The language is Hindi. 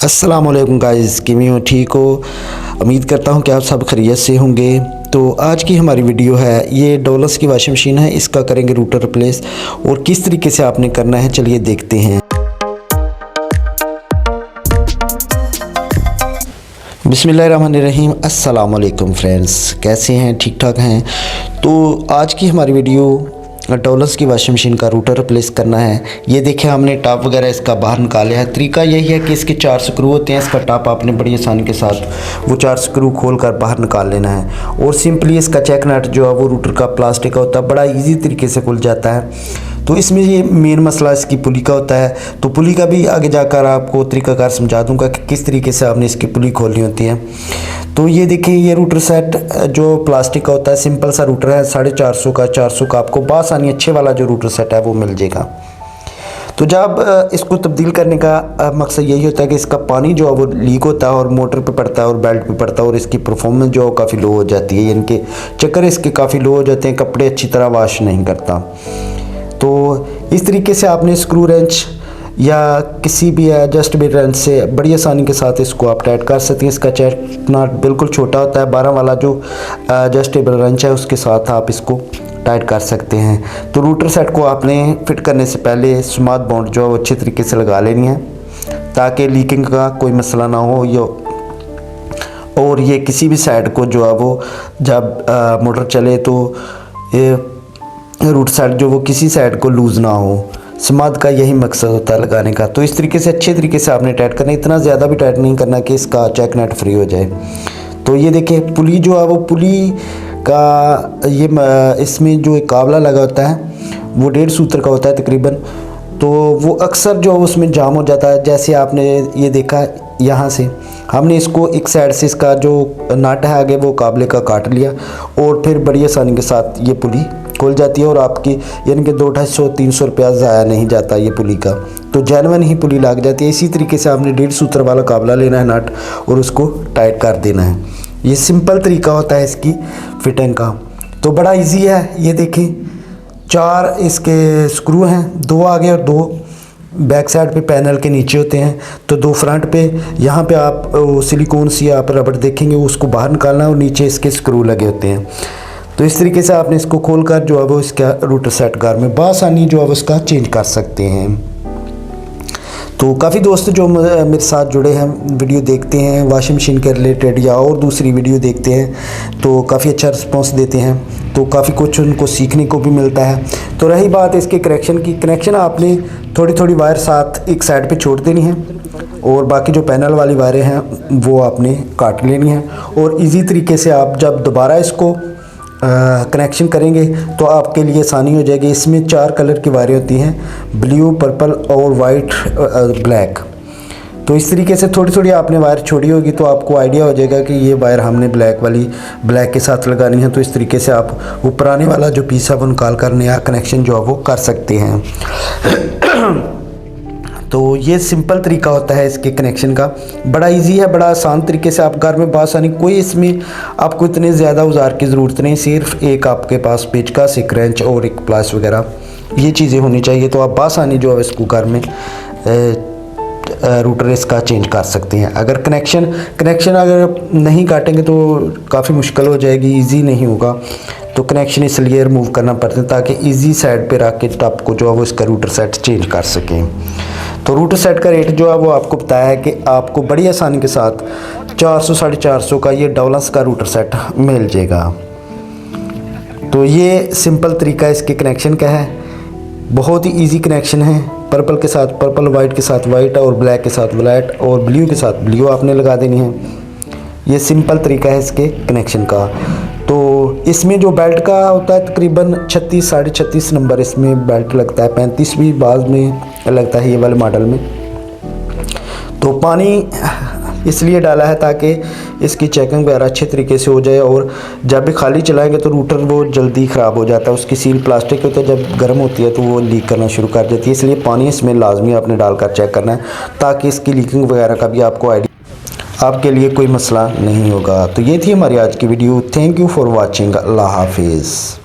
अस्सलाम वालेकुम गाइस, किमें हो? ठीक हो? उम्मीद करता हूँ कि आप सब खैरियत से होंगे। तो आज की हमारी वीडियो है, ये डोलस की वॉशिंग मशीन है, इसका करेंगे रूटर रिप्लेस और किस तरीके से आपने करना है, चलिए देखते हैं। बिस्मिल्लाहिर्रहमानिर्रहीम। अस्सलाम वालेकुम फ्रेंड्स, कैसे हैं? ठीक ठाक हैं? तो आज की हमारी वीडियो डोलस की वॉशिंग मशीन का रूटर रिप्लेस करना है। ये देखिए, हमने टॉप वगैरह इसका बाहर निकाला है। तरीका यही है कि इसके 4 स्क्रू होते हैं। इसका टॉप आपने बड़ी आसानी के साथ वो 4 स्क्रू खोल कर बाहर निकाल लेना है और सिंपली इसका चेक नट जो है वो रूटर का प्लास्टिक का होता है, बड़ा ईजी तरीके से खुल जाता है। तो इसमें ये मेन मसला इसकी पुली का होता है। तो पुली का भी आगे जाकर आपको तरीकाकार समझा दूंगा कि किस तरीके से आपने इसकी पुली खोलनी होती है। तो ये देखिए, ये रूटर सेट जो प्लास्टिक का होता है, सिंपल सा रूटर है, 450 का 400 का आपको बासानी अच्छे वाला जो रूटर सेट है वो मिल जाएगा। तो जब इसको तब्दील करने का मकसद यही होता है कि इसका पानी जो है वो लीक होता है और मोटर पे पड़ता है और बेल्ट पे पड़ता है और इसकी परफॉर्मेंस जो है काफ़ी लो हो जाती है, यानी कि चक्कर इसके काफ़ी लो हो जाते हैं, कपड़े अच्छी तरह वॉश नहीं करता। तो इस तरीके से आपने स्क्रू रेंच या किसी भी एडजस्टेबल रेंच से बड़ी आसानी के साथ इसको आप टाइट कर सकते हैं। इसका चेक नट बिल्कुल छोटा होता है, 12 वाला जो एडजस्टेबल रेंच है उसके साथ आप इसको टाइट कर सकते हैं। तो रूटर सेट को आपने फिट करने से पहले स्मार्ट बाउंड जो है वो अच्छे तरीके से लगा लेनी है ताकि लीकिंग का कोई मसला ना हो। और ये किसी भी साइड को जो है वो जब मोटर चले तो ये रूट साइड जो वो किसी साइड को लूज़ ना हो। स्माद का यही मकसद होता है लगाने का। तो इस तरीके से अच्छे तरीके से आपने टाइट करना है, इतना ज़्यादा भी टाइट नहीं करना कि इसका चेक नट फ्री हो जाए। तो ये देखिए, पुली जो है वो पुली का ये इसमें जो एक काबला लगा होता है वो 1.5 सूत्र का होता है तकरीबन। तो वो अक्सर जो उसमें जाम हो जाता है। जैसे आपने ये देखा, यहाँ से हमने इसको एक साइड से इसका जो नट है आगे वो काबले का काट लिया और फिर बड़ी आसानी के साथ ये पुली खुल जाती है और आपकी यानी कि 200-300 रुपया ज़ाया नहीं जाता ये पुली का। तो जेन्युइन ही पुली लग जाती है। इसी तरीके से आपने 1.5 सूत्र वाला काबला लेना है नट और उसको टाइट कर देना है। ये सिंपल तरीका होता है इसकी फिटिंग का। तो बड़ा इजी है। ये देखें, 4 इसके स्क्रू हैं, 2 आगे और 2 बैक साइड पे पैनल के नीचे होते हैं। तो 2 फ्रंट पे, यहाँ पे आप सिलिकॉन सी आप रबड़ देखेंगे उसको बाहर निकालना है और नीचे इसके स्क्रू लगे होते हैं। तो इस तरीके से आपने इसको खोलकर जो है वो इसका रूटर सेट घर में बासानी जो है वो इसका चेंज कर सकते हैं। तो काफ़ी दोस्त जो मेरे साथ जुड़े हैं, वीडियो देखते हैं वॉशिंग मशीन के रिलेटेड या और दूसरी वीडियो देखते हैं, तो काफ़ी अच्छा रिस्पॉन्स देते हैं। तो काफ़ी कुछ उनको सीखने को भी मिलता है। तो रही बात इसके कनेक्शन की, कनेक्शन आपने थोड़ी थोड़ी वायर साथ एक साइड पे छोड़ देनी है और बाकी जो पैनल वाली वायरें हैं वो आपने काट लेनी है। और इजी तरीके से आप जब दोबारा इसको कनेक्शन करेंगे तो आपके लिए आसानी हो जाएगी। इसमें 4 कलर की वायरें होती हैं, ब्लू, पर्पल और वाइट, ब्लैक। तो इस तरीके से थोड़ी थोड़ी आपने वायर छोड़ी होगी तो आपको आइडिया हो जाएगा कि ये वायर हमने ब्लैक के साथ लगानी है। तो इस तरीके से आप वो पुराने वाला जो पीस है वो निकाल कर नया कनेक्शन जो है वो कर सकते हैं। तो ये सिंपल तरीका होता है इसके कनेक्शन का। बड़ा इजी है, बड़ा आसान तरीके से आप घर में बासानी, कोई इसमें आपको इतने ज़्यादा औजार की ज़रूरत नहीं, सिर्फ एक आपके पास पेचकस, एक रेंच और एक प्लास वगैरह ये चीज़ें होनी चाहिए। तो आप बासानी जो है इसको घर में रूटर इसका चेंज कर सकते हैं। अगर कनेक्शन अगर नहीं काटेंगे तो काफ़ी मुश्किल हो जाएगी, ईजी नहीं होगा। तो कनेक्शन इसलिए रिमूव करना पड़ता है ताकि इजी साइड पे रख के टॉप को जो है वो इसका रूटर सेट चेंज कर सकें। तो रूटर सेट का रेट जो है वो आपको बताया है कि आपको बड़ी आसानी के साथ 400-450 का ये डोलस का रूटर सेट मिल जाएगा। तो ये सिंपल तरीका इसके कनेक्शन का है, बहुत ही इजी कनेक्शन है। पर्पल के साथ पर्पल, वाइट के साथ वाइट और ब्लैक के साथ ब्लैक और ब्लू के साथ ब्लू आपने लगा देनी है। ये सिंपल तरीका है इसके कनेक्शन का। तो इसमें जो बेल्ट का होता है तकरीबन 36-36.5 नंबर इसमें बेल्ट लगता है, 35 भी बाद में लगता है ये वाले मॉडल में। तो पानी इसलिए डाला है ताकि इसकी चेकिंग वगैरह अच्छे तरीके से हो जाए और जब भी खाली चलाएंगे तो रूटर वो जल्दी ख़राब हो जाता है। उसकी सील प्लास्टिक होता है, जब गर्म होती है तो वो लीक करना शुरू कर देती है। इसलिए पानी इसमें लाजमी आपने डालकर चेक करना है ताकि इसकी लीकिंग वगैरह का भी आपको आइडिया, आपके लिए कोई मसला नहीं होगा। तो ये थी हमारी आज की video. Thank you for watching. अल्लाह हाफिज़।